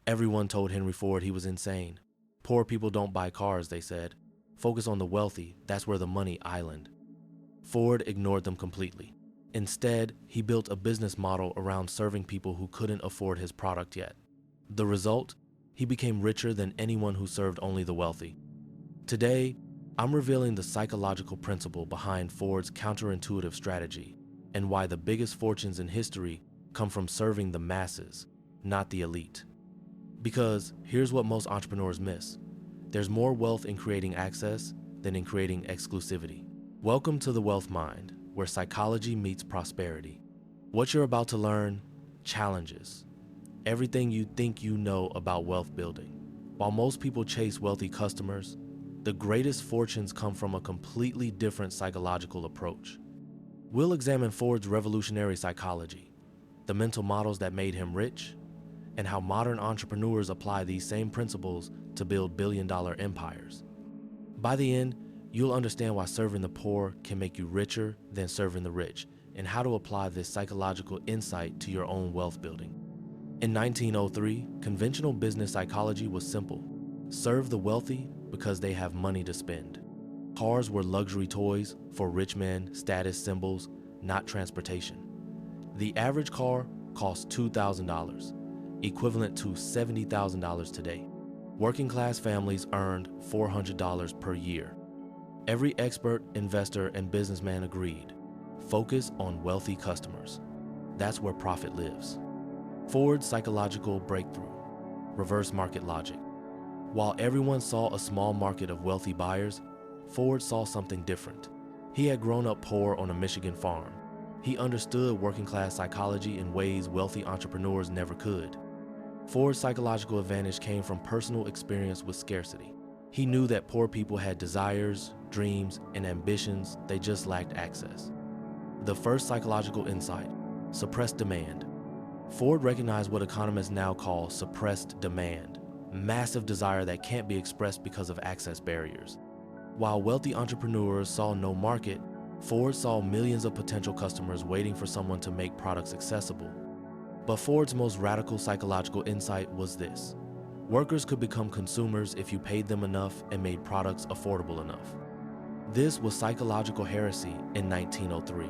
Everyone told Henry Ford he was insane. Poor people don't buy cars, they said. Focus on the wealthy, that's where the money island. Ford ignored them completely. Instead, he built a business model around serving people who couldn't afford his product yet. The result? He became richer than anyone who served only the wealthy. Today, I'm revealing the psychological principle behind Ford's counterintuitive strategy and why the biggest fortunes in history come from serving the masses, not the elite. Because here's what most entrepreneurs miss. There's more wealth in creating access than in creating exclusivity. Welcome to the Wealth Mind, where psychology meets prosperity. What you're about to learn challenges everything you think you know about wealth building. While most people chase wealthy customers, the greatest fortunes come from a completely different psychological approach. We'll examine Ford's revolutionary psychology, the mental models that made him rich, and how modern entrepreneurs apply these same principles to build billion-dollar empires. By the end, you'll understand why serving the poor can make you richer than serving the rich, and how to apply this psychological insight to your own wealth building. In 1903, conventional business psychology was simple. Serve the wealthy because they have money to spend. Cars were luxury toys for rich men, status symbols, not transportation. The average car cost $2,000, equivalent to $70,000 today. Working class families earned $400 per year. Every expert, investor, and businessman agreed. Focus on wealthy customers. That's where profit lives. Ford's psychological breakthrough, reverse market logic. While everyone saw a small market of wealthy buyers, Ford saw something different. He had grown up poor on a Michigan farm. He understood working class psychology in ways wealthy entrepreneurs never could. Ford's psychological advantage came from personal experience with scarcity. He knew that poor people had desires, dreams, and ambitions, they just lacked access. The first psychological insight, suppressed demand. Ford recognized what economists now call suppressed demand, massive desire that can't be expressed because of access barriers. While wealthy entrepreneurs saw no market, Ford saw millions of potential customers waiting for someone to make products accessible. But Ford's most radical psychological insight was this: workers could become consumers if you paid them enough and made products affordable enough. This was psychological heresy in 1903.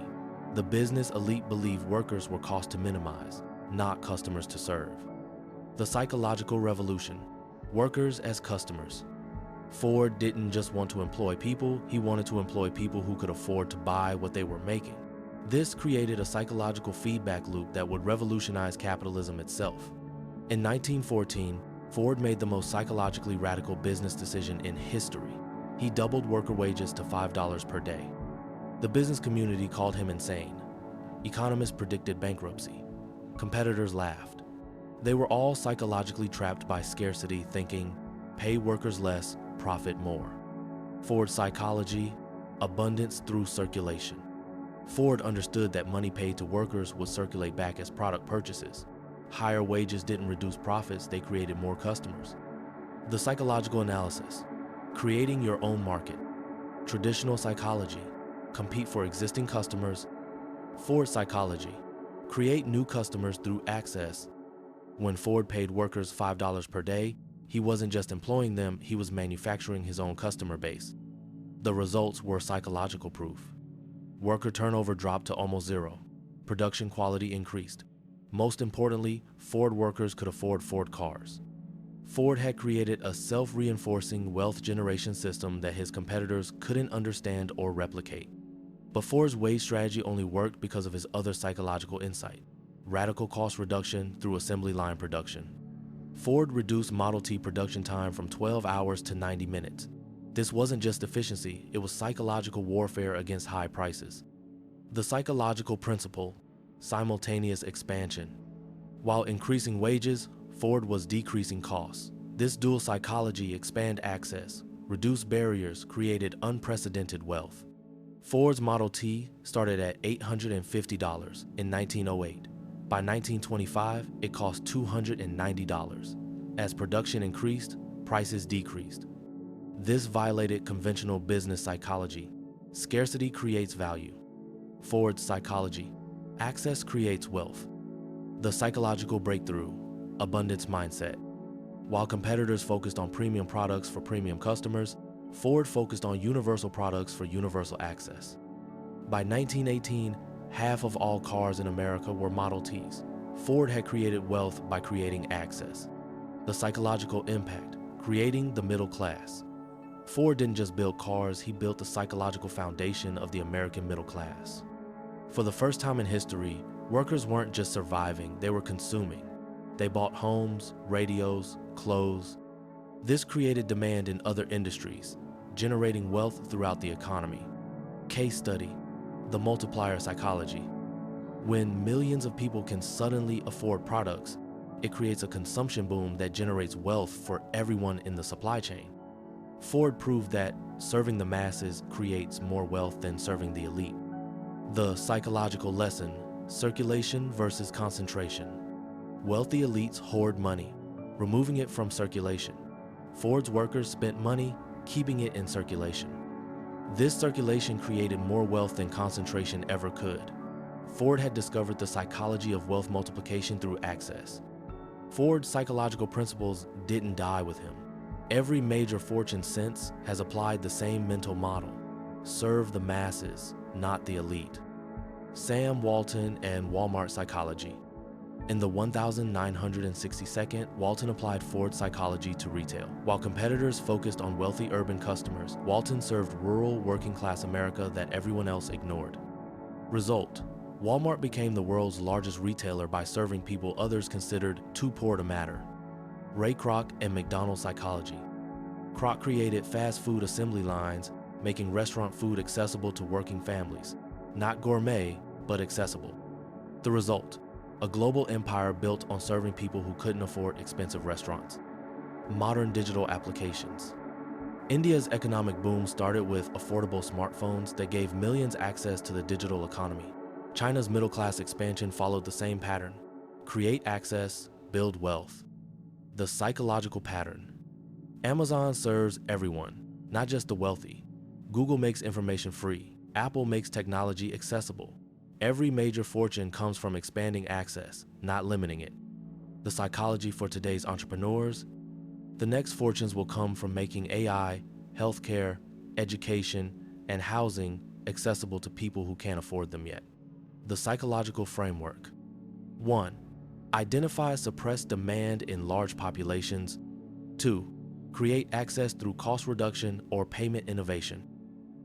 The business elite believed workers were cost to minimize, not customers to serve. The psychological revolution, workers as customers. Ford didn't just want to employ people, he wanted to employ people who could afford to buy what they were making. This created a psychological feedback loop that would revolutionize capitalism itself. In 1914, Ford made the most psychologically radical business decision in history. He doubled worker wages to $5 per day. The business community called him insane. Economists predicted bankruptcy. Competitors laughed. They were all psychologically trapped by scarcity, thinking, pay workers less, profit more. Ford's psychology, abundance through circulation. Ford understood that money paid to workers would circulate back as product purchases. Higher wages didn't reduce profits, they created more customers. The psychological analysis, creating your own market. Traditional psychology, compete for existing customers. Ford psychology, create new customers through access. When Ford paid workers $5 per day, he wasn't just employing them, he was manufacturing his own customer base. The results were psychological proof. Worker turnover dropped to almost zero. Production quality increased. Most importantly, Ford workers could afford Ford cars. Ford had created a self-reinforcing wealth generation system that his competitors couldn't understand or replicate. But Ford's wage strategy only worked because of his other psychological insight: radical cost reduction through assembly line production. Ford reduced Model T production time from 12 hours to 90 minutes. This wasn't just efficiency, it was psychological warfare against high prices. The psychological principle, simultaneous expansion. While increasing wages, Ford was decreasing costs. This dual psychology, expand access, reduce barriers, created unprecedented wealth. Ford's Model T started at $850 in 1908. By 1925, it cost $290. As production increased, prices decreased. This violated conventional business psychology. Scarcity creates value. Ford's psychology. Access creates wealth. The psychological breakthrough. Abundance mindset. While competitors focused on premium products for premium customers, Ford focused on universal products for universal access. By 1918, half of all cars in America were Model Ts. Ford had created wealth by creating access. The psychological impact, creating the middle class. Ford didn't just build cars, he built the psychological foundation of the American middle class. For the first time in history, workers weren't just surviving, they were consuming. They bought homes, radios, clothes. This created demand in other industries, generating wealth throughout the economy. Case study, the multiplier psychology. When millions of people can suddenly afford products, it creates a consumption boom that generates wealth for everyone in the supply chain. Ford proved that serving the masses creates more wealth than serving the elite. The psychological lesson, circulation versus concentration. Wealthy elites hoard money, removing it from circulation. Ford's workers spent money, keeping it in circulation. This circulation created more wealth than concentration ever could. Ford had discovered the psychology of wealth multiplication through access. Ford's psychological principles didn't die with him. Every major fortune since has applied the same mental model. Serve the masses, not the elite. Sam Walton and Walmart psychology. In the 1962nd, Walton applied Ford psychology to retail. While competitors focused on wealthy urban customers, Walton served rural working-class America that everyone else ignored. Result: Walmart became the world's largest retailer by serving people others considered too poor to matter. Ray Kroc and McDonald psychology. Kroc created fast food assembly lines, making restaurant food accessible to working families. Not gourmet, but accessible. The result: a global empire built on serving people who couldn't afford expensive restaurants. Modern digital applications. India's economic boom started with affordable smartphones that gave millions access to the digital economy. China's middle-class expansion followed the same pattern. Create access, build wealth. The psychological pattern. Amazon serves everyone, not just the wealthy. Google makes information free. Apple makes technology accessible. Every major fortune comes from expanding access, not limiting it. The psychology for today's entrepreneurs. The next fortunes will come from making AI, healthcare, education, and housing accessible to people who can't afford them yet. The psychological framework. 1. Identify suppressed demand in large populations. 2. Create access through cost reduction or payment innovation.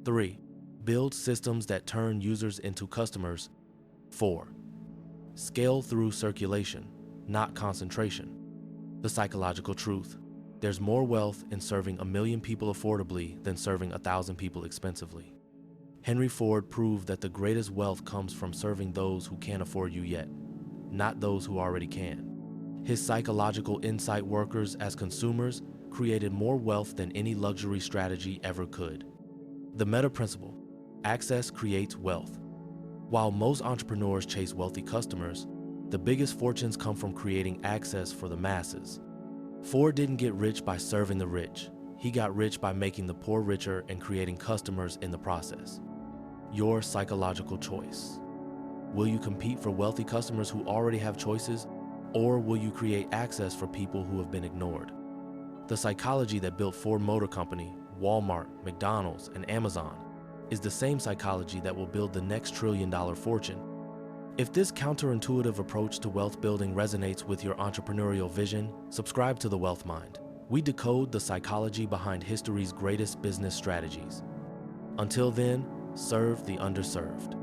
3. Build systems that turn users into customers. 4. Scale through circulation, not concentration. The psychological truth. There's more wealth in serving 1 million people affordably than serving 1,000 people expensively. Henry Ford proved that the greatest wealth comes from serving those who can't afford you yet, not those who already can. His psychological insight workers as consumers created more wealth than any luxury strategy ever could. The meta principle: access creates wealth. While most entrepreneurs chase wealthy customers, the biggest fortunes come from creating access for the masses. Ford didn't get rich by serving the rich. He got rich by making the poor richer and creating customers in the process. Your psychological choice. Will you compete for wealthy customers who already have choices, or will you create access for people who have been ignored? The psychology that built Ford Motor Company, Walmart, McDonald's, and Amazon is the same psychology that will build the next trillion-dollar fortune. If this counterintuitive approach to wealth building resonates with your entrepreneurial vision, subscribe to The Wealth Mind. We decode the psychology behind history's greatest business strategies. Until then, serve the underserved.